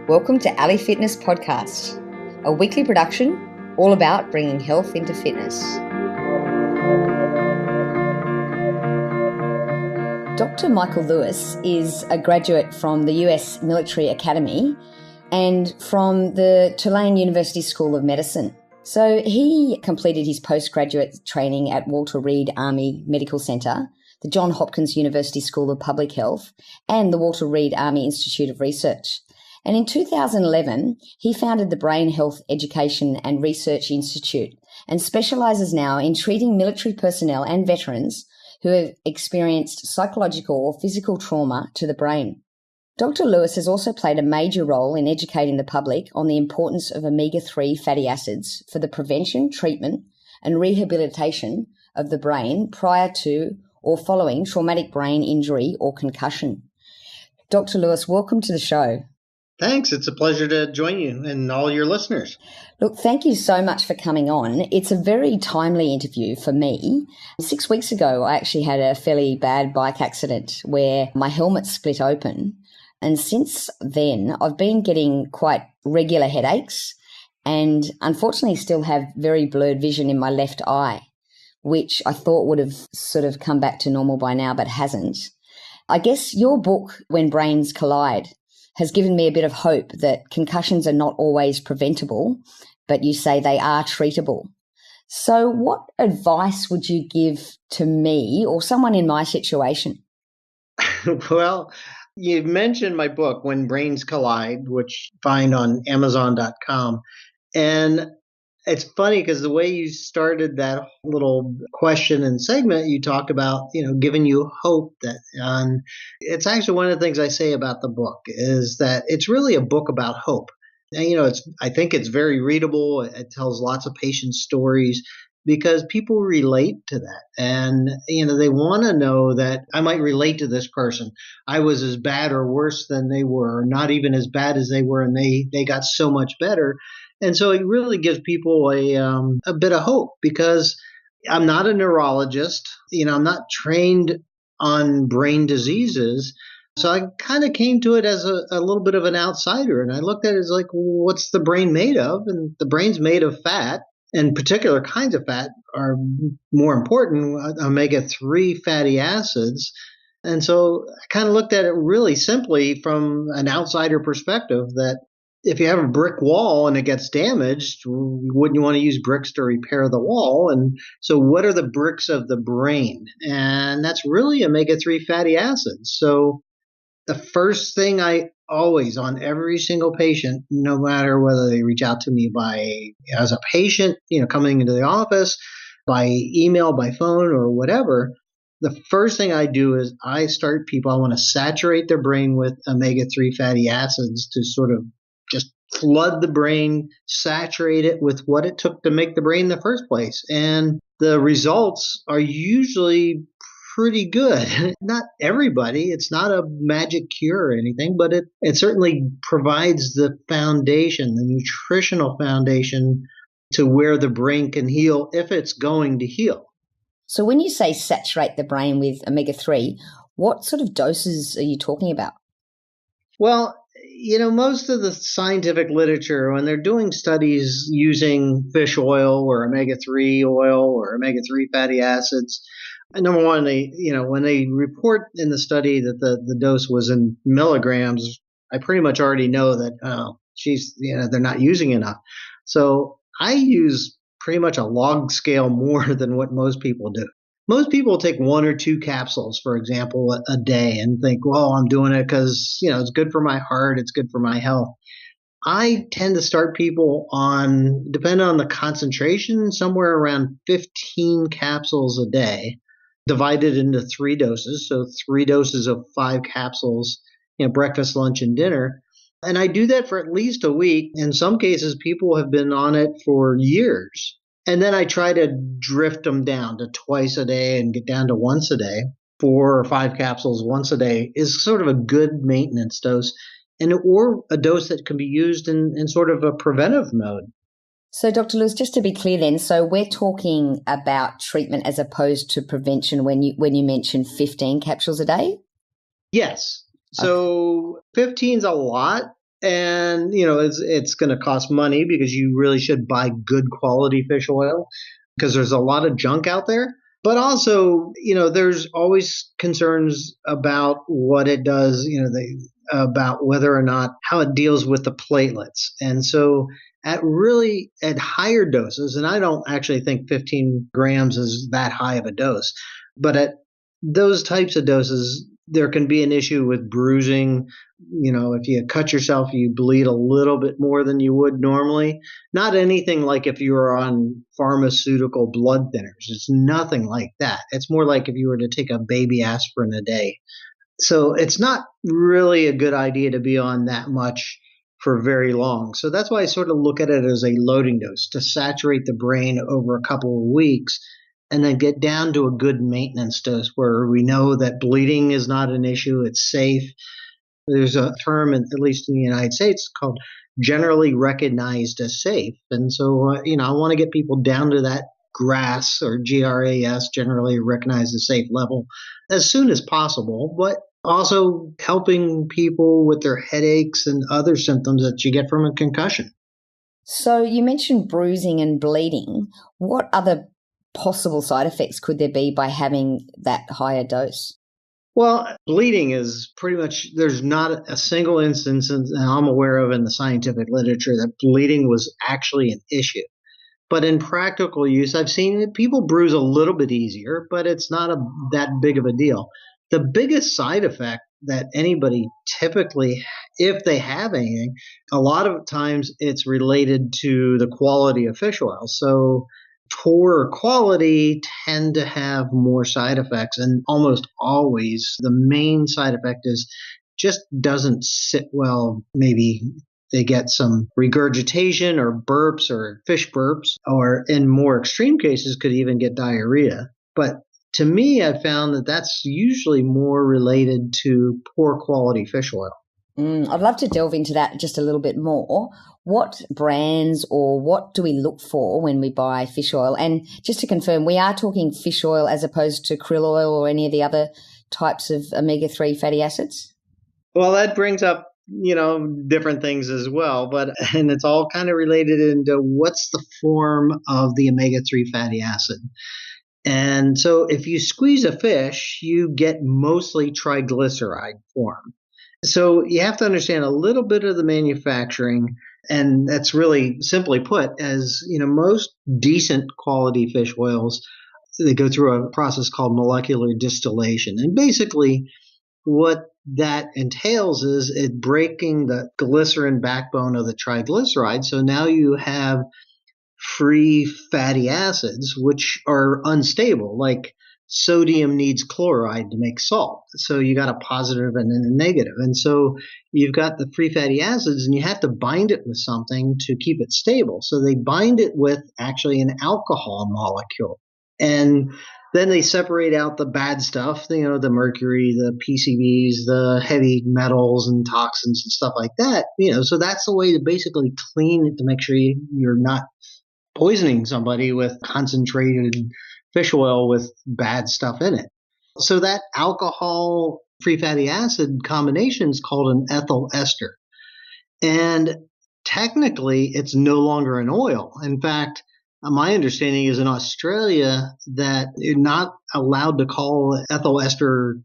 Welcome to Ali Fitness Podcast, a weekly production all about bringing health into fitness. Dr. Michael Lewis is a graduate from the US Military Academy and from the Tulane University School of Medicine. So he completed his postgraduate training at Walter Reed Army Medical Center, the Johns Hopkins University School of Public Health, and the Walter Reed Army Institute of Research. And in 2011, he founded the Brain Health Education and Research Institute and specialises now in treating military personnel and veterans who have experienced psychological or physical trauma to the brain. Dr. Lewis has also played a major role in educating the public on the importance of omega-3 fatty acids for the prevention, treatment, and rehabilitation of the brain prior to or following traumatic brain injury or concussion. Dr. Lewis, welcome to the show. Thanks. It's a pleasure to join you and all your listeners. Look, thank you so much for coming on. It's a very timely interview for me. 6 weeks ago, I actually had a fairly bad bike accident where my helmet split open. And since then, I've been getting quite regular headaches and unfortunately still have very blurred vision in my left eye, which I thought would have sort of come back to normal by now, but hasn't. I guess your book, When Brains Collide, has given me a bit of hope that concussions are not always preventable, but you say they are treatable. So what advice would you give to me or someone in my situation? Well, you mentioned my book, When Brains Collide, which you find on Amazon.com. And it's funny because the way you started that little question and segment, you talked about, giving you hope that, it's actually one of the things I say about the book is that it's really a book about hope. And, I think it's very readable. It tells lots of patient stories because people relate to that. And, they want to know that I might relate to this person. I was as bad or worse than they were, not even as bad as they were, and they got so much better. And so it really gives people a bit of hope because I'm not a neurologist. I'm not trained on brain diseases. So I kind of came to it as a little bit of an outsider. And I looked at it as like, well, what's the brain made of? And the brain's made of fat. And particular kinds of fat are more important, omega-3 fatty acids. And so I kind of looked at it really simply from an outsider perspective that if you have a brick wall and it gets damaged, wouldn't you want to use bricks to repair the wall? And so what are the bricks of the brain? And that's really omega-3 fatty acids. So the first thing I always, on every single patient, no matter whether they reach out to me as a patient, coming into the office, by email, by phone, or whatever, the first thing I do is I want to saturate their brain with omega-3 fatty acids to sort of just flood the brain, saturate it with what it took to make the brain in the first place. And the results are usually pretty good. Not everybody. It's not a magic cure or anything, but it certainly provides the foundation, the nutritional foundation to where the brain can heal if it's going to heal. So when you say saturate the brain with omega-3, what sort of doses are you talking about? Well, most of the scientific literature, when they're doing studies using fish oil or omega-3 oil or omega-3 fatty acids, number one, when they report in the study that the dose was in milligrams, I pretty much already know that, they're not using enough. So I use pretty much a log scale more than what most people do. Most people take 1 or 2 capsules, for example, a day and think, well, I'm doing it because, it's good for my heart. It's good for my health. I tend to start people on, depending on the concentration, somewhere around 15 capsules a day, divided into 3 doses. So 3 doses of 5 capsules, breakfast, lunch, and dinner. And I do that for at least a week. In some cases, people have been on it for years. And then I try to drift them down to twice a day and get down to once a day. 4 or 5 capsules once a day is sort of a good maintenance dose, or a dose that can be used in sort of a preventive mode. So, Dr. Lewis, just to be clear then, so we're talking about treatment as opposed to prevention when you mention 15 capsules a day? Yes. So 15's a lot. And, it's going to cost money because you really should buy good quality fish oil because there's a lot of junk out there. But also, there's always concerns about what it does, about whether or not how it deals with the platelets. And so at higher doses, and I don't actually think 15 grams is that high of a dose, but at those types of doses, there can be an issue with bruising. If you cut yourself, you bleed a little bit more than you would normally. Not anything like if you were on pharmaceutical blood thinners. It's nothing like that. It's more like if you were to take a baby aspirin a day. So it's not really a good idea to be on that much for very long. So that's why I sort of look at it as a loading dose to saturate the brain over a couple of weeks and then get down to a good maintenance dose where we know that bleeding is not an issue. It's safe. There's a term, at least in the United States, called generally recognized as safe. And so, I want to get people down to that GRAS or GRAS, generally recognized as safe level, as soon as possible, but also helping people with their headaches and other symptoms that you get from a concussion. So you mentioned bruising and bleeding. What other possible side effects could there be by having that higher dose? Well, bleeding is pretty much, there's not a single instance I'm aware of in the scientific literature that bleeding was actually an issue. But in practical use, I've seen that people bruise a little bit easier, but it's not that big of a deal. The biggest side effect that anybody typically, if they have anything, a lot of times it's related to the quality of fish oil. So poorer quality tend to have more side effects, and almost always the main side effect is just doesn't sit well. Maybe they get some regurgitation or burps or fish burps, or in more extreme cases could even get diarrhea. But to me, I found that that's usually more related to poor quality fish oil. I'd love to delve into that just a little bit more. What brands or what do we look for when we buy fish oil? And just to confirm, we are talking fish oil as opposed to krill oil or any of the other types of omega-3 fatty acids? Well, that brings up, different things as well, and it's all kind of related into what's the form of the omega-3 fatty acid. And so if you squeeze a fish, you get mostly triglyceride form. So you have to understand a little bit of the manufacturing, and that's really simply put as, most decent quality fish oils, they go through a process called molecular distillation. And basically what that entails is it breaking the glycerin backbone of the triglyceride. So now you have free fatty acids, which are unstable, like sodium needs chloride to make salt. So you got a positive and then a negative. And so you've got the free fatty acids and you have to bind it with something to keep it stable. So they bind it with actually an alcohol molecule. And then they separate out the bad stuff, the mercury, the PCBs, the heavy metals and toxins and stuff like that. So that's the way to basically clean it to make sure you're not poisoning somebody with concentrated fish oil with bad stuff in it. So that alcohol free fatty acid combination is called an ethyl ester. And technically, it's no longer an oil. In fact, my understanding is in Australia that you're not allowed to call ethyl ester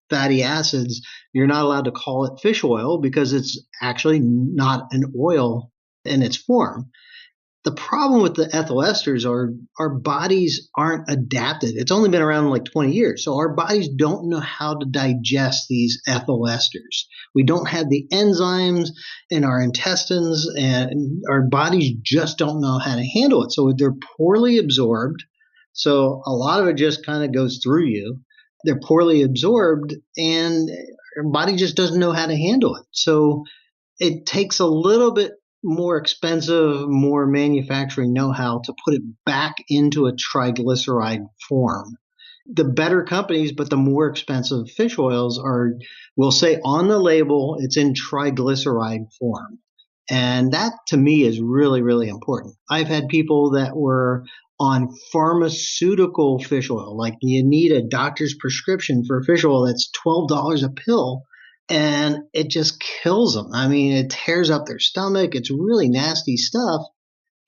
fatty acids, you're not allowed to call it fish oil because it's actually not an oil in its form. The problem with the ethyl esters are our bodies aren't adapted. It's only been around like 20 years. So our bodies don't know how to digest these ethyl esters. We don't have the enzymes in our intestines, and our bodies just don't know how to handle it. So they're poorly absorbed. So a lot of it just kind of goes through you. They're poorly absorbed, and our body just doesn't know how to handle it. So it takes a little bit more expensive, more manufacturing know-how to put it back into a triglyceride form. The better companies, but the more expensive fish oils will say on the label, it's in triglyceride form. And that to me is really, really important. I've had people that were on pharmaceutical fish oil, like you need a doctor's prescription for fish oil that's $12 a pill. and it just kills them. I mean, it tears up their stomach. It's really nasty stuff.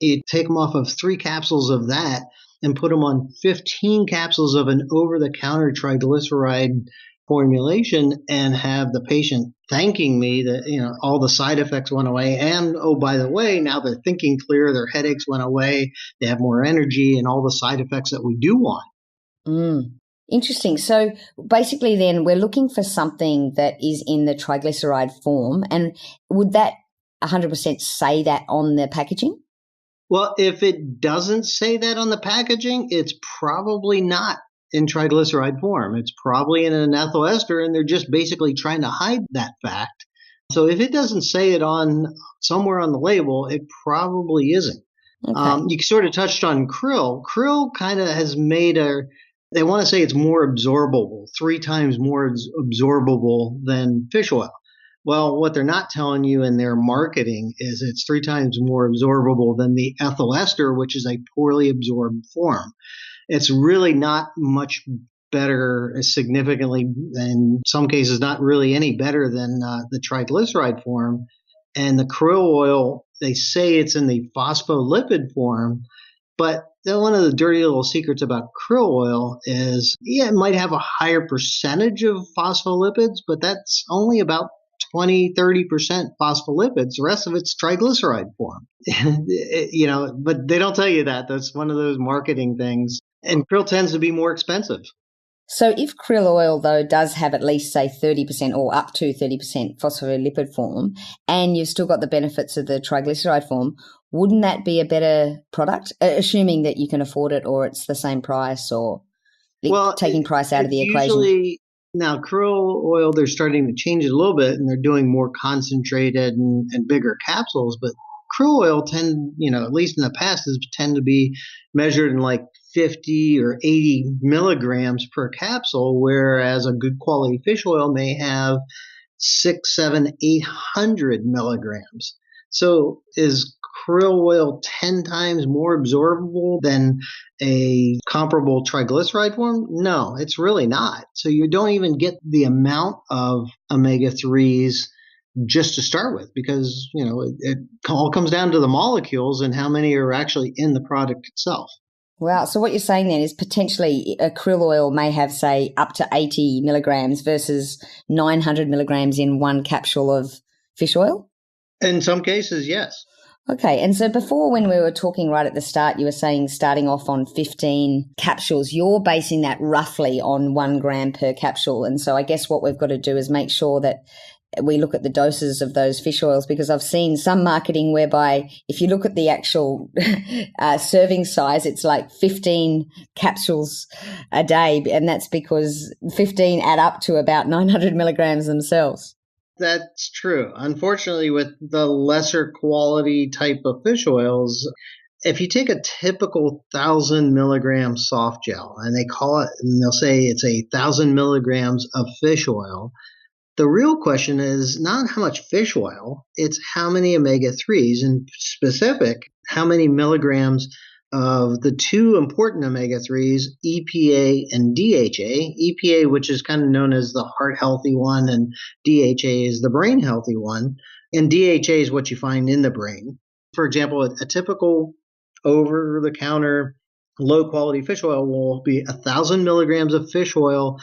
You take them off of 3 capsules of that and put them on 15 capsules of an over-the-counter triglyceride formulation and have the patient thanking me that, all the side effects went away. And, oh, by the way, now they're thinking clear, their headaches went away, they have more energy and all the side effects that we do want. Interesting. So basically then we're looking for something that is in the triglyceride form. And would that 100% say that on the packaging? Well, if it doesn't say that on the packaging, it's probably not in triglyceride form. It's probably in an ethyl ester, and they're just basically trying to hide that fact. So if it doesn't say it on somewhere on the label, it probably isn't. Okay. You sort of touched on krill. Krill kind of has made they want to say it's more absorbable, 3 times more absorbable than fish oil. Well, what they're not telling you in their marketing is it's 3 times more absorbable than the ethyl ester, which is a poorly absorbed form. It's really not much better, significantly, in some cases, not really any better than the triglyceride form. And the krill oil, they say it's in the phospholipid form, but one of the dirty little secrets about krill oil is, it might have a higher percentage of phospholipids, but that's only about 20-30% phospholipids. The rest of it's triglyceride form. But they don't tell you that. That's one of those marketing things. And krill tends to be more expensive. So if krill oil, though, does have at least, say, 30% or up to 30% phospholipid form, and you've still got the benefits of the triglyceride form, wouldn't that be a better product, assuming that you can afford it or it's the same price, or taking price out of the equation? Now, krill oil, they're starting to change it a little bit, and they're doing more concentrated and bigger capsules. But krill oil at least in the past, has tend to be measured in like 50 or 80 milligrams per capsule, whereas a good quality fish oil may have 6, 7, 800 milligrams. So is krill oil 10 times more absorbable than a comparable triglyceride form? No, it's really not. So you don't even get the amount of omega-3s just to start with, because it all comes down to the molecules and how many are actually in the product itself. Wow. So what you're saying then is potentially a krill oil may have, say, up to 80 milligrams versus 900 milligrams in one capsule of fish oil? In some cases, yes. Okay. And so before, when we were talking right at the start, you were saying starting off on 15 capsules. You're basing that roughly on 1 gram per capsule. And so I guess what we've got to do is make sure that we look at the doses of those fish oils, because I've seen some marketing whereby if you look at the actual serving size, it's like 15 capsules a day. And that's because 15 add up to about 900 milligrams themselves. That's true. Unfortunately, with the lesser quality type of fish oils, if you take a typical 1,000 milligram soft gel, and they'll say it's 1,000 milligrams of fish oil, the real question is not how much fish oil, it's how many omega-3s, and specific, how many milligrams of the 2 important omega-3s, EPA and DHA. EPA, which is kind of known as the heart healthy one, and DHA is the brain healthy one. And DHA is what you find in the brain. For example, a typical over-the-counter low-quality fish oil will be 1,000 milligrams of fish oil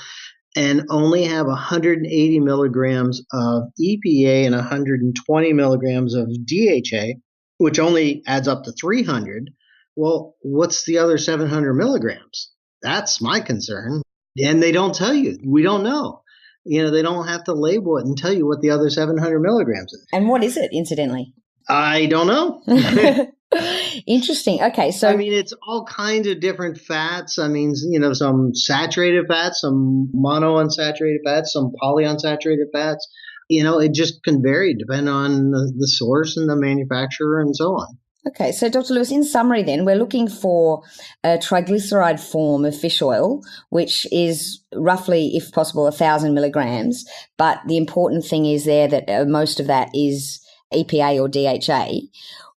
and only have 180 milligrams of EPA and 120 milligrams of DHA, which only adds up to 300. Well, what's the other 700 milligrams? That's my concern. And they don't tell you. We don't know. They don't have to label it and tell you what the other 700 milligrams is. And what is it, incidentally? I don't know. Interesting. Okay, so it's all kinds of different fats. Some saturated fats, some monounsaturated fats, some polyunsaturated fats. It just can vary depending on the source and the manufacturer and so on. Okay, so Dr. Lewis, in summary then, we're looking for a triglyceride form of fish oil, which is roughly, if possible, 1,000 milligrams. But the important thing is there that most of that is EPA or DHA.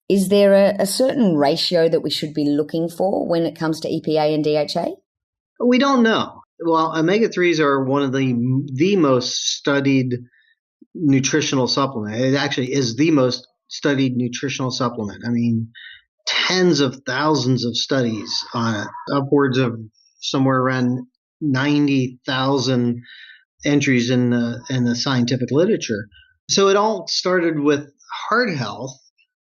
Is there a certain ratio that we should be looking for when it comes to EPA and DHA? We don't know. Well, omega-3s are one of the most studied nutritional supplement. It actually is the most studied nutritional supplement. I mean, tens of thousands of studies on it, upwards of somewhere around 90,000 entries in the scientific literature. So it all started with heart health,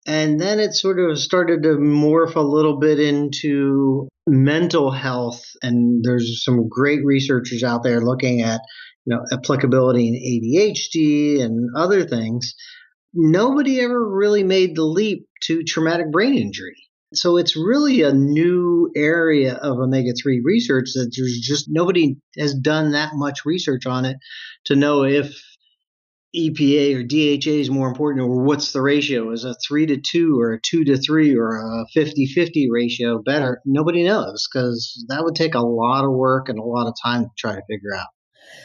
and then it sort of started to morph a little bit into mental health. And there's some great researchers out there looking at, applicability in ADHD and other things. Nobody ever really made the leap to traumatic brain injury. So it's really a new area of omega-3 research that there's just nobody has done that much research on it to know if EPA or DHA is more important, or what's the ratio? Is a 3-2 or a 2-3 or a 50-50 ratio better? Nobody knows, because that would take a lot of work and a lot of time to try to figure out.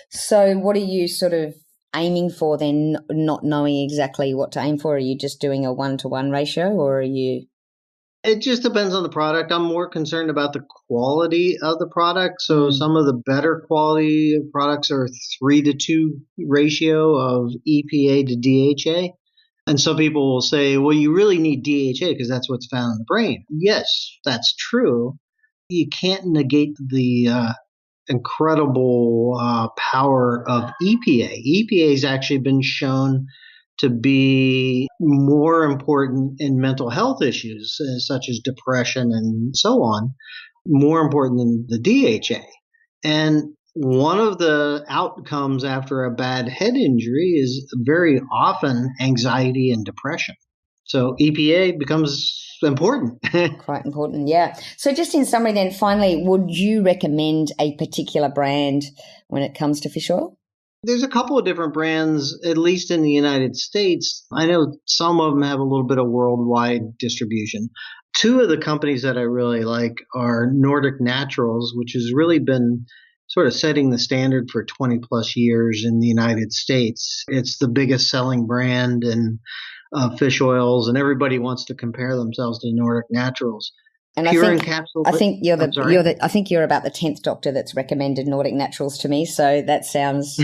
So what are you sort of aiming for then, not knowing exactly what to aim for? Are you just doing a 1-to-1 ratio, or are you? It just depends on the product. I'm more concerned about the quality of the product. So some of the better quality products are 3-2 ratio of EPA to DHA. And some people will say, well, you really need DHA because that's what's found in the brain. Yes, that's true. You can't negate the incredible power of EPA. EPA has actually been shown to be more important in mental health issues, such as depression and so on, more important than the DHA. And one of the outcomes after a bad head injury is very often anxiety and depression. So EPA becomes important. Quite important, yeah. So just in summary then, finally, would you recommend a particular brand when it comes to fish oil? There's a couple of different brands, at least in the United States. I know some of them have a little bit of worldwide distribution. Two of the companies that I really like are Nordic Naturals, which has really been sort of setting the standard for 20 plus years in the United States. It's the biggest selling brand in fish oils, and everybody wants to compare themselves to Nordic Naturals. And Pure I think you're I think you're about the 10th doctor that's recommended Nordic Naturals to me. So that sounds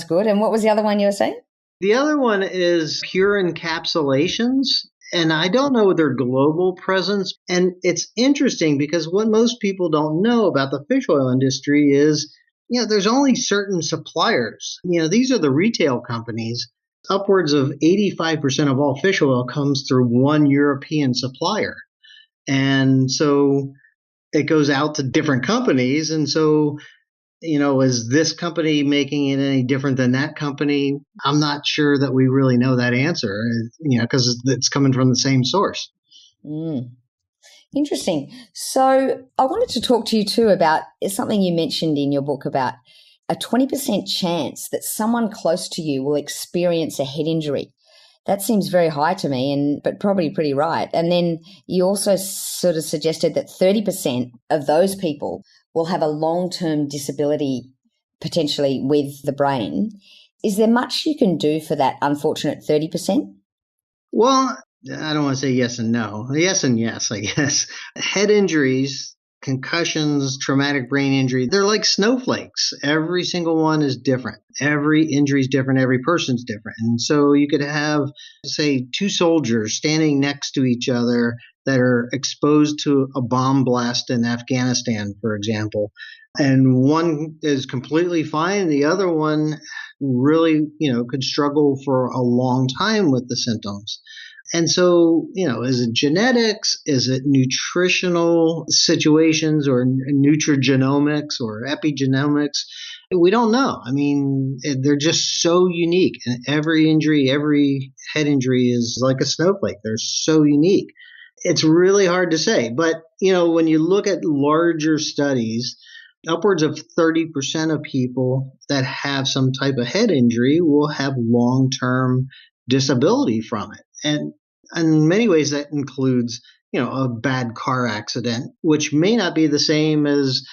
good. And what was the other one you were saying? The other one is Pure Encapsulations. And I don't know their global presence. And it's interesting because what most people don't know about the fish oil industry is, there's only certain suppliers. These are the retail companies. Upwards of 85% of all fish oil comes through one European supplier. And so it goes out to different companies. And so, is this company making it any different than that company? I'm not sure that we really know that answer, because it's coming from the same source. Interesting. So I wanted to talk to you too about something you mentioned in your book about a 20% chance that someone close to you will experience a head injury. That seems very high to me, but probably pretty right. And then you also sort of suggested that 30% of those people will have a long-term disability potentially with the brain. Is there much you can do for that unfortunate 30%? Well, I don't want to say yes and no. Yes and yes, I guess. Head injuries, concussions, traumatic brain injury, they're like snowflakes. Every single one is different. Every injury is different. Every person's different. And so you could have, say, two soldiers standing next to each other that are exposed to a bomb blast in Afghanistan, for example. And one is completely fine. The other one really, could struggle for a long time with the symptoms. And so, is it genetics? Is it nutritional situations or nutrigenomics or epigenomics? We don't know. I mean, they're just so unique. And every head injury is like a snowflake. They're so unique. It's really hard to say. But, when you look at larger studies, upwards of 30% of people that have some type of head injury will have long-term disability from it. And in many ways, that includes, a bad car accident, which may not be the same as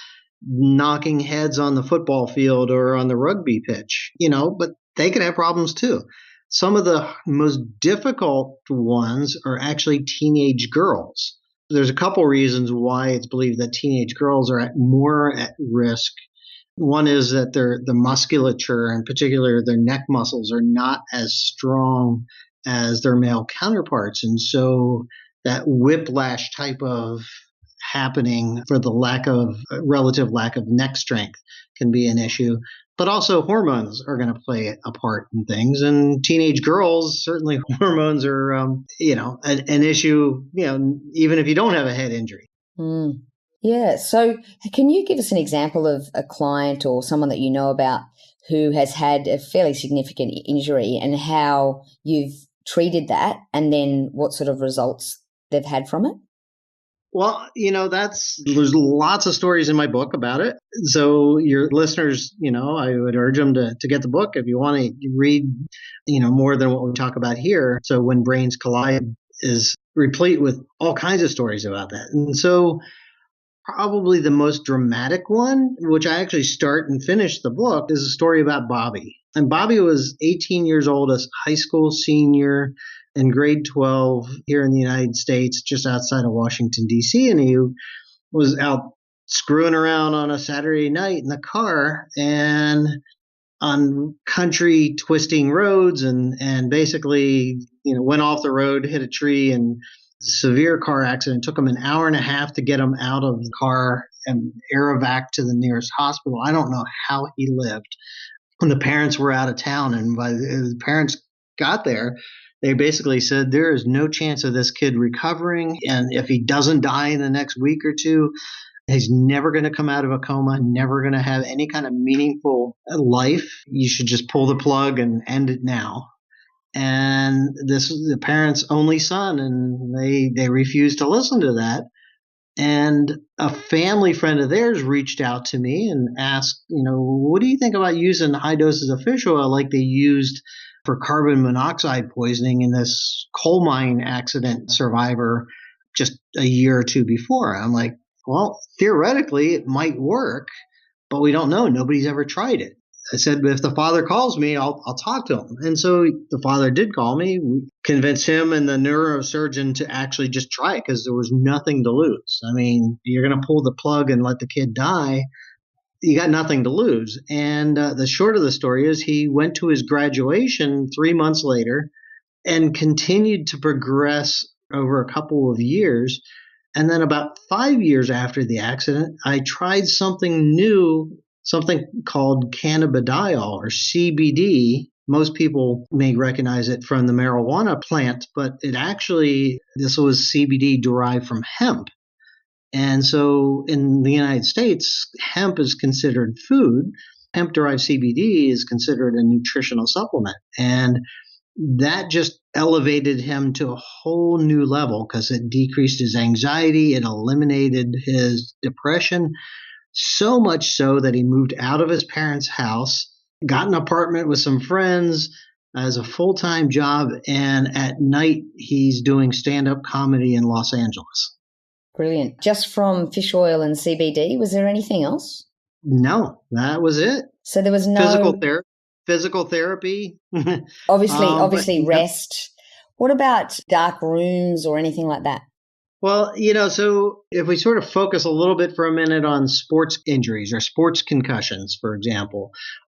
knocking heads on the football field or on the rugby pitch, but they could have problems too. Some of the most difficult ones are actually teenage girls. There's a couple reasons why it's believed that teenage girls are more at risk One is that the musculature, in particular their neck muscles, are not as strong as their male counterparts. And so that whiplash type of happening for the relative lack of neck strength can be an issue. But also hormones are going to play a part in things. And teenage girls, certainly hormones are, an issue, even if you don't have a head injury. Mm. Yeah. So can you give us an example of a client or someone that you know about who has had a fairly significant injury and how you've treated that and then what sort of results they've had from it? Well, there's lots of stories in my book about it. So your listeners, I would urge them to get the book if you want to read, more than what we talk about here. So When Brains Collide is replete with all kinds of stories about that. And so probably the most dramatic one, which I actually start and finish the book, is a story about Bobby. And Bobby was 18 years old, a high school senior in grade 12 here in the United States, just outside of Washington, D.C. And he was out screwing around on a Saturday night in the car and on country twisting roads and basically, went off the road, hit a tree, and severe car accident. It took him an hour and a half to get him out of the car and aerovac to the nearest hospital. I don't know how he lived when the parents were out of town. And by the parents got there, they basically said there is no chance of this kid recovering. And if he doesn't die in the next week or two, he's never going to come out of a coma, never going to have any kind of meaningful life. You should just pull the plug and end it now. And this is the parents' only son, and they refused to listen to that. And a family friend of theirs reached out to me and asked, what do you think about using high doses of fish oil like they used for carbon monoxide poisoning in this coal mine accident survivor just a year or two before? I'm like, well, theoretically, it might work, but we don't know. Nobody's ever tried it. I said, if the father calls me, I'll talk to him. And so the father did call me. We convinced him and the neurosurgeon to actually just try it because there was nothing to lose. I mean, you're going to pull the plug and let the kid die. You got nothing to lose. And the short of the story is he went to his graduation 3 months later and continued to progress over a couple of years. And then about 5 years after the accident, I tried something new, something called cannabidiol or CBD. Most people may recognize it from the marijuana plant, but this was CBD derived from hemp. And so in the United States, hemp is considered food. Hemp-derived CBD is considered a nutritional supplement. And that just elevated him to a whole new level because it decreased his anxiety. It eliminated his depression. So much so that he moved out of his parents' house, got an apartment with some friends as a full-time job, and at night he's doing stand-up comedy in Los Angeles. Brilliant. Just from fish oil and CBD, was there anything else? No, that was it. So there was no physical therapy. Obviously rest. What about dark rooms or anything like that? Well, so if we sort of focus a little bit for a minute on sports injuries or sports concussions, for example,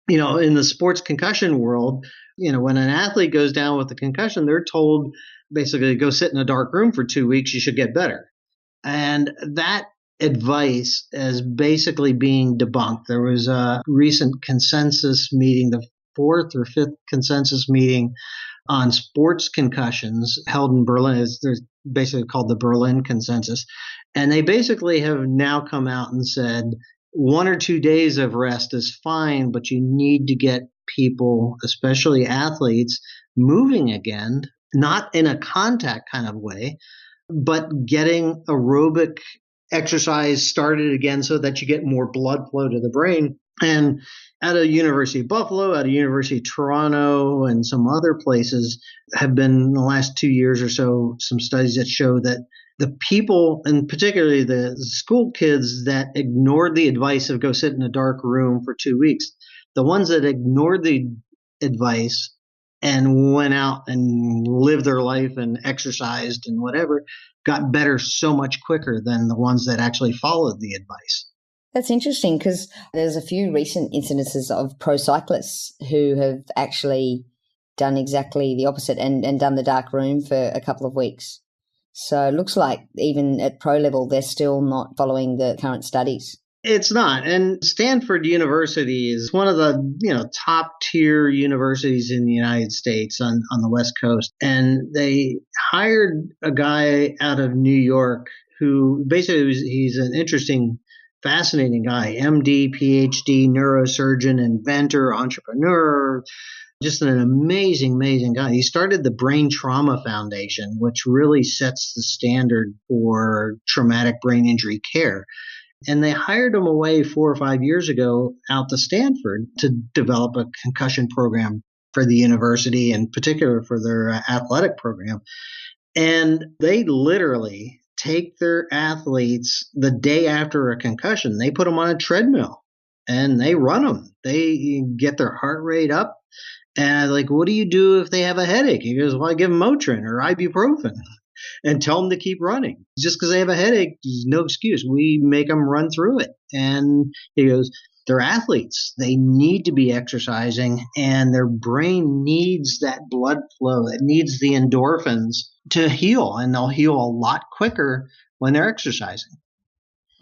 in the sports concussion world, when an athlete goes down with a concussion, they're told basically go sit in a dark room for 2 weeks, you should get better. And that advice is basically being debunked. There was a recent consensus meeting, the fourth or fifth consensus meeting on sports concussions held in Berlin. They're basically called the Berlin Consensus. And they basically have now come out and said 1 or 2 days of rest is fine, but you need to get people, especially athletes, moving again, not in a contact kind of way, but getting aerobic exercise started again so that you get more blood flow to the brain. And at a University of Buffalo, at a University of Toronto, and some other places have been in the last 2 years or so, some studies that show that the people, and particularly the school kids that ignored the advice of go sit in a dark room for 2 weeks, the ones that ignored the advice and went out and lived their life and exercised and whatever, got better so much quicker than the ones that actually followed the advice. That's interesting because there's a few recent incidences of pro cyclists who have actually done exactly the opposite and done the dark room for a couple of weeks. So it looks like even at pro level, they're still not following the current studies. It's not. And Stanford University is one of the, top tier universities in the United States on the West Coast. And they hired a guy out of New York who basically he's an interesting, fascinating guy, MD, PhD, neurosurgeon, inventor, entrepreneur, just an amazing, amazing guy. He started the Brain Trauma Foundation, which really sets the standard for traumatic brain injury care. And they hired him away 4 or 5 years ago out to Stanford to develop a concussion program for the university, in particular for their athletic program. And they literally take their athletes the day after a concussion, they put them on a treadmill and they run them. They get their heart rate up. And like, what do you do if they have a headache? He goes, well, I give them Motrin or ibuprofen and tell them to keep running. Just because they have a headache is no excuse. We make them run through it. And he goes, they're athletes. They need to be exercising, and their brain needs that blood flow. It needs the endorphins to heal, and they'll heal a lot quicker when they're exercising.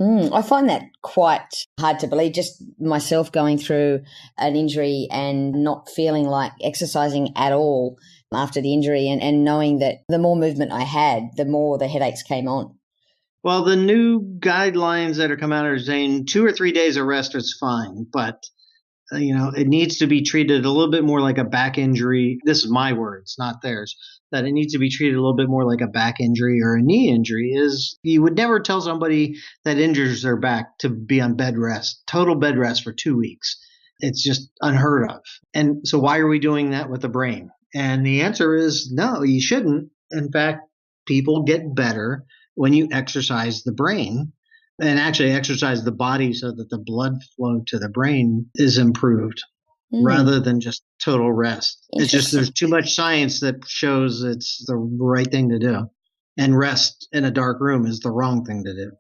I find that quite hard to believe, just myself going through an injury and not feeling like exercising at all after the injury and knowing that the more movement I had, the more the headaches came on. Well, the new guidelines that are coming out are saying 2 or 3 days of rest is fine, but it needs to be treated a little bit more like a back injury. This is my words, not theirs. That it needs to be treated a little bit more like a back injury or a knee injury. Is you would never tell somebody that injures their back to be on bed rest, total bed rest for 2 weeks. It's just unheard of. And so why are we doing that with the brain? And the answer is no, you shouldn't. In fact, people get better when you exercise the brain and actually exercise the body so that the blood flow to the brain is improved rather than just total rest. It's just there's too much science that shows it's the right thing to do. And rest in a dark room is the wrong thing to do.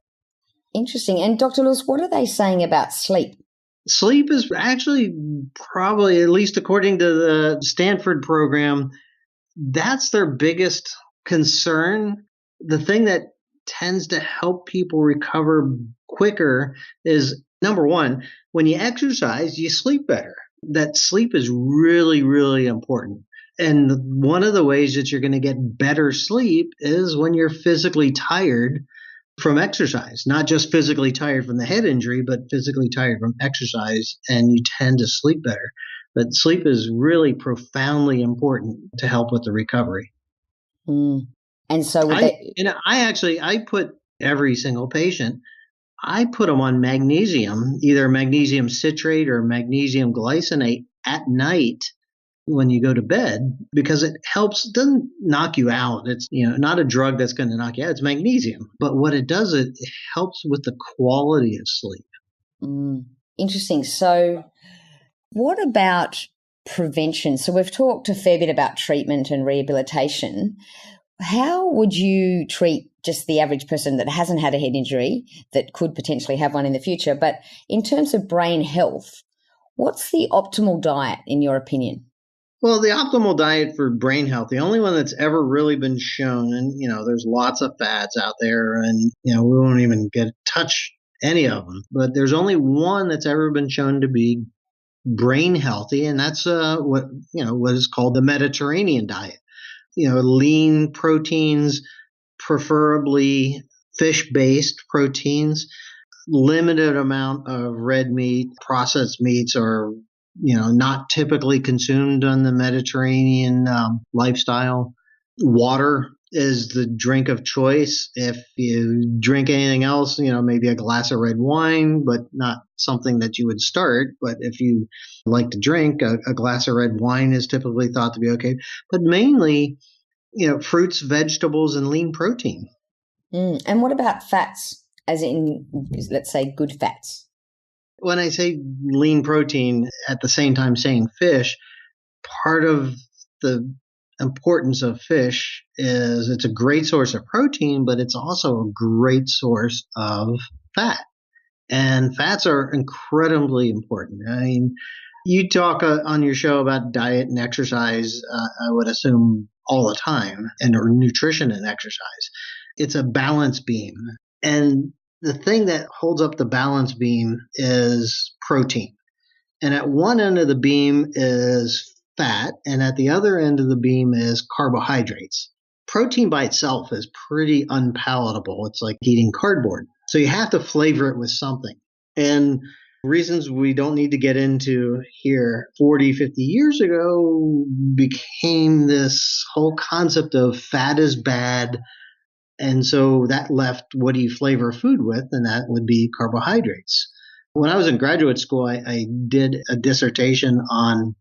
Interesting. And Dr. Lewis, what are they saying about sleep? Sleep is actually probably, at least according to the Stanford program, that's their biggest concern. The thing that tends to help people recover quicker is, number one, when you exercise, you sleep better. That sleep is really, really important. And one of the ways that you're going to get better sleep is when you're physically tired from exercise, not just physically tired from the head injury, but physically tired from exercise, and you tend to sleep better. But sleep is really profoundly important to help with the recovery. And so I put every single patient, I put them on magnesium, either magnesium citrate or magnesium glycinate at night when you go to bed, because it helps, doesn't knock you out. It's, not a drug that's going to knock you out. It's magnesium. But what it does, it helps with the quality of sleep. Interesting. So what about prevention? So we've talked a fair bit about treatment and rehabilitation. How would you treat just the average person that hasn't had a head injury, that could potentially have one in the future? But in terms of brain health, what's the optimal diet in your opinion? Well, the optimal diet for brain health, the only one that's ever really been shown, and, there's lots of fads out there, and, we won't even touch any of them, but there's only one that's ever been shown to be brain healthy, and that's what is called the Mediterranean diet. Lean proteins, preferably fish-based proteins, limited amount of red meat. Processed meats are, not typically consumed on the Mediterranean lifestyle. Water is the drink of choice. If you drink anything else, maybe a glass of red wine, but not something that you would start. But if you like to drink, a glass of red wine is typically thought to be okay. But mainly, fruits, vegetables, and lean protein. And what about fats, as in, let's say, good fats? When I say lean protein, at the same time saying fish, part of the importance of fish is it's a great source of protein, but it's also a great source of fat. And fats are incredibly important. I mean, you talk on your show about diet and exercise, I would assume all the time, and or nutrition and exercise. It's a balance beam. And the thing that holds up the balance beam is protein. And at one end of the beam is fat, and at the other end of the beam is carbohydrates. Protein by itself is pretty unpalatable. It's like eating cardboard. So you have to flavor it with something. And reasons we don't need to get into here 40, 50 years ago became this whole concept of fat is bad. And so that left what do you flavor food with? And that would be carbohydrates. When I was in graduate school, I did a dissertation on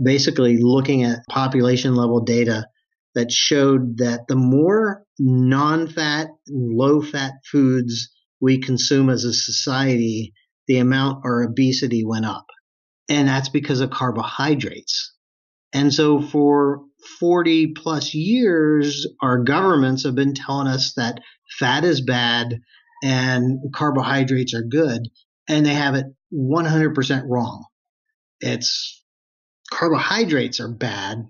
basically looking at population level data that showed that the more non-fat and low-fat foods we consume as a society, the amount our obesity went up. And that's because of carbohydrates. And so for 40 plus years, our governments have been telling us that fat is bad and carbohydrates are good. And they have it 100% wrong. It's carbohydrates are bad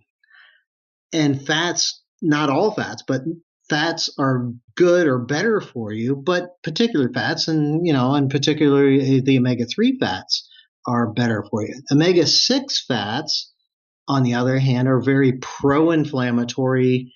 and fats, not all fats, but fats are good or better for you, but particular fats and particularly the omega-3 fats are better for you. Omega-6 fats, on the other hand, are very pro-inflammatory,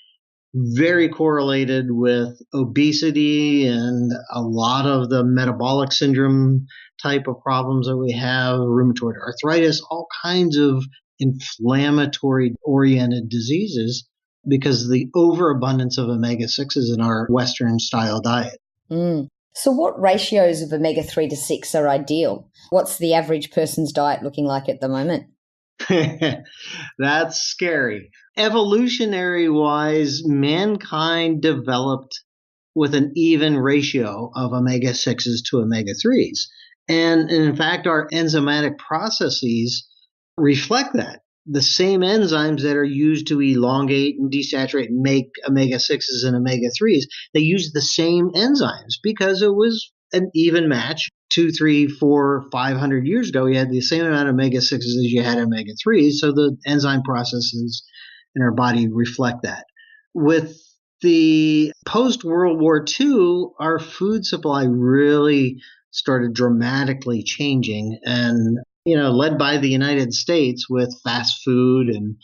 very correlated with obesity and a lot of the metabolic syndrome type of problems that we have, rheumatoid arthritis, all kinds of inflammatory oriented diseases because of the overabundance of omega-6s in our Western style diet. So what ratios of omega-3 to 6 are ideal? What's the average person's diet looking like at the moment? That's scary. Evolutionary wise, mankind developed with an even ratio of omega-6s to omega-3s. And in fact, our enzymatic processes reflect that. The same enzymes that are used to elongate and desaturate and make omega-6s and omega-3s, they use the same enzymes because it was an even match. 2, 3, 4, 500 years ago, you had the same amount of omega-6s as you had omega-3s. So the enzyme processes in our body reflect that. With the post-World War II, our food supply really started dramatically changing and, led by the United States with fast food and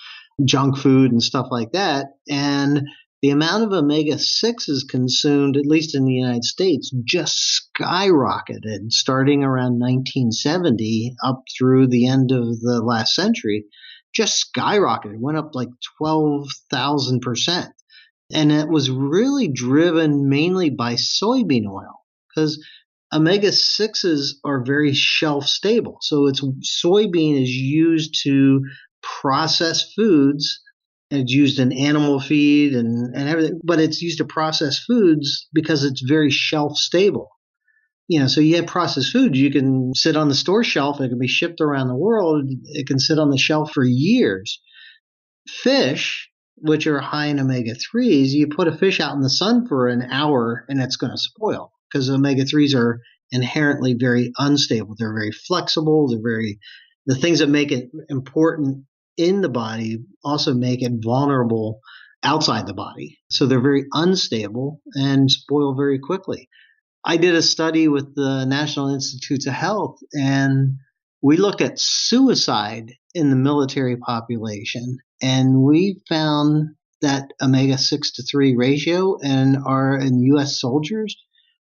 junk food and stuff like that. And the amount of omega-6s consumed, at least in the United States, just skyrocketed starting around 1970 up through the end of the last century. Just skyrocketed, went up like 12,000%. And it was really driven mainly by soybean oil because omega-6s are very shelf stable. So soybean is used to process foods. It's used in animal feed and everything, but it's used to process foods because it's very shelf stable. So you have processed food, you can sit on the store shelf, it can be shipped around the world, it can sit on the shelf for years. Fish, which are high in omega-3s, you put a fish out in the sun for an hour and it's going to spoil because omega-3s are inherently very unstable. They're very flexible. The things that make it important in the body also make it vulnerable outside the body. So they're very unstable and spoil very quickly. I did a study with the National Institutes of Health, and we looked at suicide in the military population, and we found that omega-6 to 3 ratio in U.S. soldiers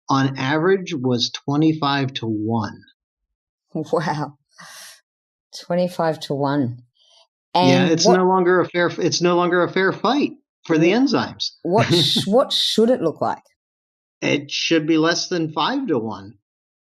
on average was 25 to 1. Wow. 25 to 1. And it's no longer a fair fight for the enzymes. What should it look like? It should be less than 5 to 1.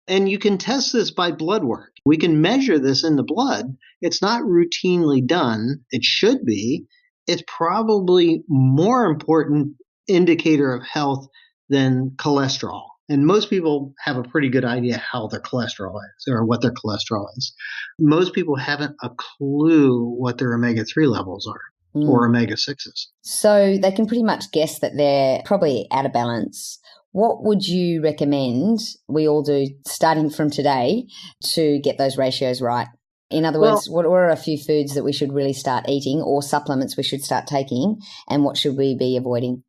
And you can test this by blood work. We can measure this in the blood. It's not routinely done. It should be. It's probably more important indicator of health than cholesterol. And most people have a pretty good idea how their cholesterol is or what their cholesterol is. Most people haven't a clue what their omega-3 levels are or omega-6s. So they can pretty much guess that they're probably out of balance. What would you recommend we all do starting from today to get those ratios right? In other words, what are a few foods that we should really start eating or supplements we should start taking, and what should we be avoiding?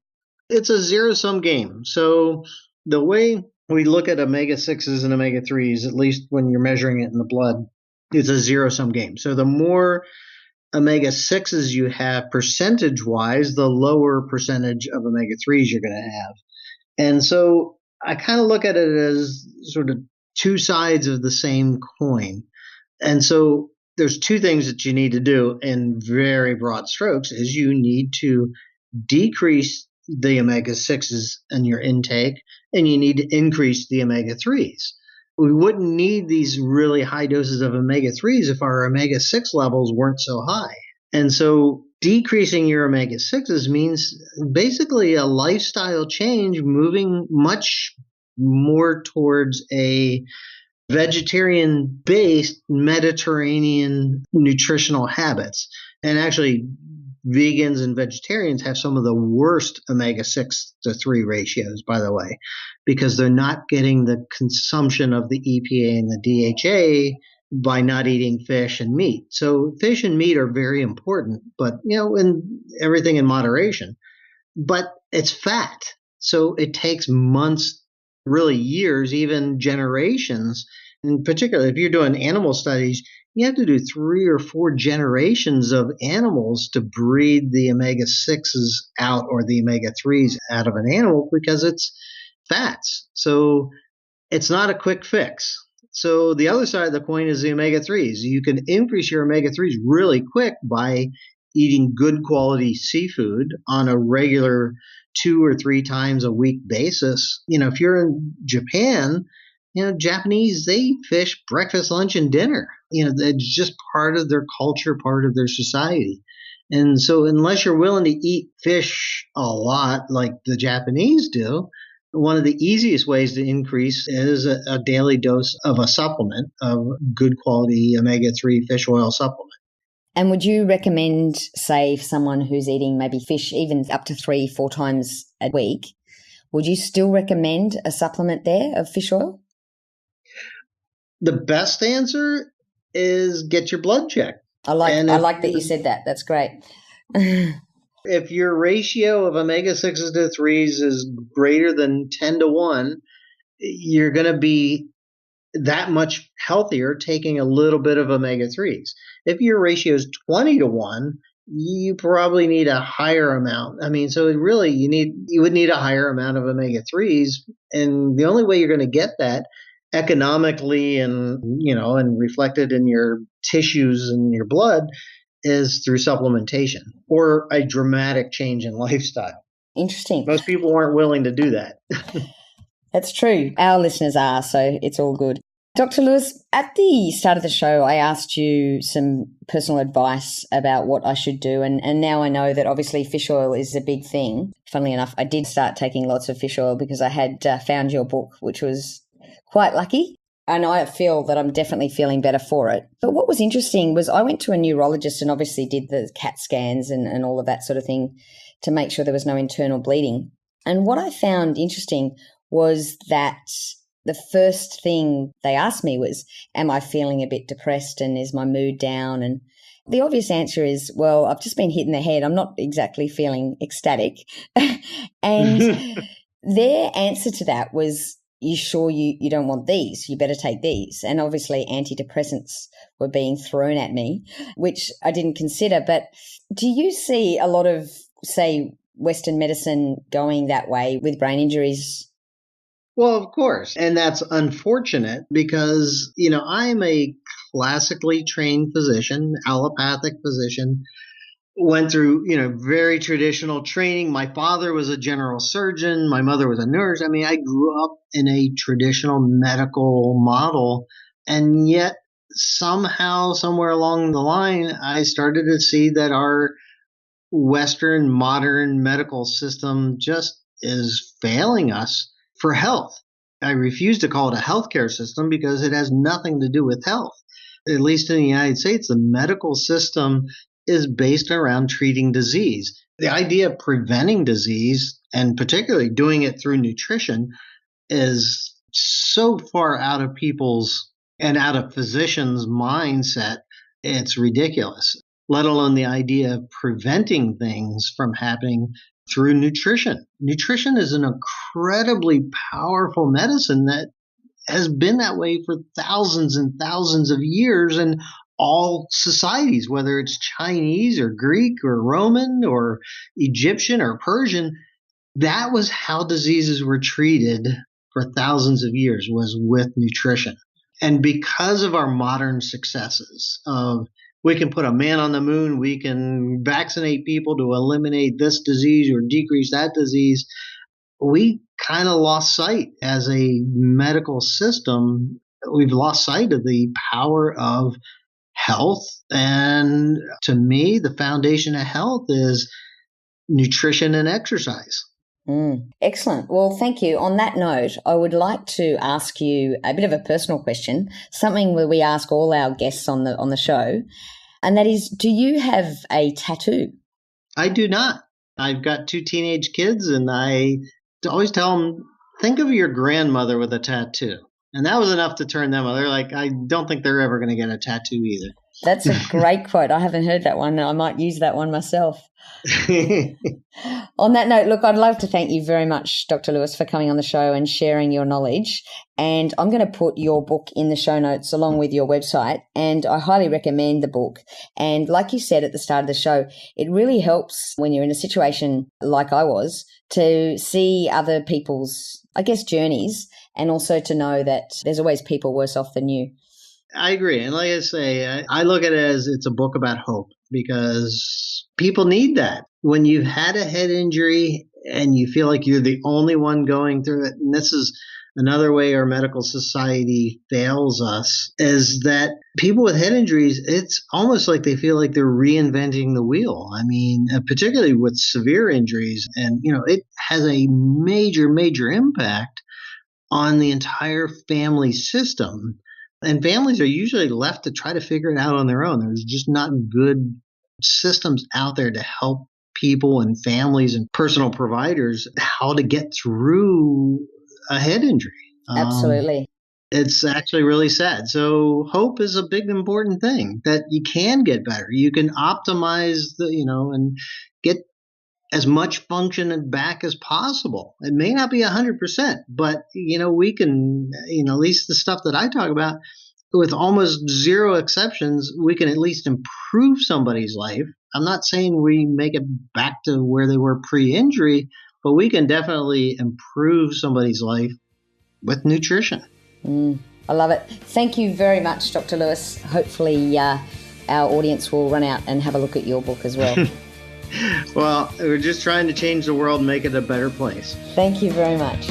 It's a zero-sum game. So the way we look at omega-6s and omega-3s, at least when you're measuring it in the blood, it's a zero-sum game. So the more omega-6s you have percentage-wise, the lower percentage of omega-3s you're going to have. And so I kind of look at it as sort of two sides of the same coin. And so there's two things that you need to do in very broad strokes is you need to decrease the omega-6s in your intake, and you need to increase the omega-3s. We wouldn't need these really high doses of omega-3s if our omega-6 levels weren't so high. And so decreasing your omega-6s means basically a lifestyle change, moving much more towards a vegetarian-based Mediterranean nutritional habits. And actually, vegans and vegetarians have some of the worst omega-6 to 3 ratios, by the way, because they're not getting the consumption of the EPA and the DHA by not eating fish and meat. So fish and meat are very important, but, and everything in moderation. But it's fat. So it takes months, really years, even generations. In particular, if you're doing animal studies, you have to do 3 or 4 generations of animals to breed the omega-6s out or the omega-3s out of an animal because it's fats. So it's not a quick fix. So the other side of the coin is the omega-3s. You can increase your omega-3s really quick by eating good quality seafood on a regular 2 or 3 times a week basis. If you're in Japan, Japanese, they eat fish breakfast, lunch, and dinner. It's just part of their culture, part of their society. And so unless you're willing to eat fish a lot like the Japanese do, one of the easiest ways to increase is a daily dose of a supplement, of good quality omega-3 fish oil supplement. And would you recommend, say, someone who's eating maybe fish even up to 3-4 times a week, would you still recommend a supplement there of fish oil? The best answer is get your blood checked. I like that you said that. That's great. If your ratio of omega-6s to 3s is greater than 10 to 1, you're going to be that much healthier taking a little bit of omega-3s. If your ratio is 20 to 1, you probably need a higher amount. So really you would need a higher amount of omega-3s. And the only way you're going to get that economically and reflected in your tissues and your blood is through supplementation or a dramatic change in lifestyle. Interesting. Most people aren't willing to do that. That's true. Our listeners are, so it's all good. Dr. Lewis, at the start of the show, I asked you some personal advice about what I should do. And now I know that obviously fish oil is a big thing. Funnily enough, I did start taking lots of fish oil because I had found your book, which was quite lucky. And I feel that I'm definitely feeling better for it. But what was interesting was I went to a neurologist and obviously did the CAT scans and all of that sort of thing to make sure there was no internal bleeding. And what I found interesting was that the first thing they asked me was, am I feeling a bit depressed and is my mood down? And the obvious answer is, well, I've just been hit in the head. I'm not exactly feeling ecstatic. And their answer to that was, you sure you don't want these? You better take these. And obviously antidepressants were being thrown at me, which I didn't consider. But do you see a lot of, say, Western medicine going that way with brain injuries? Well, of course. And that's unfortunate because, I'm a classically trained physician, allopathic physician. Went through, very traditional training. My father was a general surgeon. My mother was a nurse. I grew up in a traditional medical model. And yet somehow, somewhere along the line, I started to see that our Western modern medical system just is failing us for health. I refuse to call it a healthcare system because it has nothing to do with health. At least in the United States, the medical system is based around treating disease. The idea of preventing disease, and particularly doing it through nutrition, is so far out of people's and out of physicians' mindset, it's ridiculous, let alone the idea of preventing things from happening through nutrition. Nutrition is an incredibly powerful medicine that has been that way for thousands and thousands of years in all societies, whether it's Chinese or Greek or Roman or Egyptian or Persian. That was how diseases were treated for thousands of years, was with nutrition. And because of our modern successes of we can put a man on the moon, we can vaccinate people to eliminate this disease or decrease that disease, we kind of lost sight as a medical system. We've lost sight of the power of health. And to me, the foundation of health is nutrition and exercise. Excellent. Well, thank you. On that note, I would like to ask you a bit of a personal question, something where we ask all our guests on the show, and that is, do you have a tattoo? I do not. I've got 2 teenage kids, and I always tell them, think of your grandmother with a tattoo. And that was enough to turn them on. They're like, I don't think they're ever going to get a tattoo either. That's a great quote. I haven't heard that one. I might use that one myself. On that note, look, I'd love to thank you very much, Dr. Lewis, for coming on the show and sharing your knowledge. And I'm going to put your book in the show notes along with your website. And I highly recommend the book. And like you said at the start of the show, it really helps when you're in a situation like I was to see other people's, I guess, journeys, and also to know that there's always people worse off than you. I agree. And like I say, I look at it as it's a book about hope, because people need that. When you've had a head injury and you feel like you're the only one going through it, and this is another way our medical society fails us, is that people with head injuries, it's almost like they feel like they're reinventing the wheel. I mean, particularly with severe injuries. And, it has a major, major impact on the entire family system. And families are usually left to try to figure it out on their own. There's just not good systems out there to help people and families and personal providers how to get through a head injury. Absolutely. It's actually really sad. So hope is a big, important thing, that you can get better. You can optimize and get as much function back as possible. It may not be 100%, but, we can, at least the stuff that I talk about, with almost zero exceptions, we can at least improve somebody's life. I'm not saying we make it back to where they were pre-injury, but we can definitely improve somebody's life with nutrition. I love it. Thank you very much, Dr. Lewis. Hopefully our audience will run out and have a look at your book as well. Well, we're just trying to change the world and make it a better place. Thank you very much.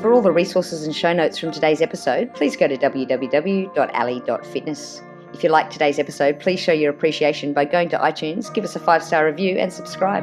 For all the resources and show notes from today's episode, please go to www.ally.fitness. If you liked today's episode, please show your appreciation by going to iTunes, give us a 5-star review and subscribe.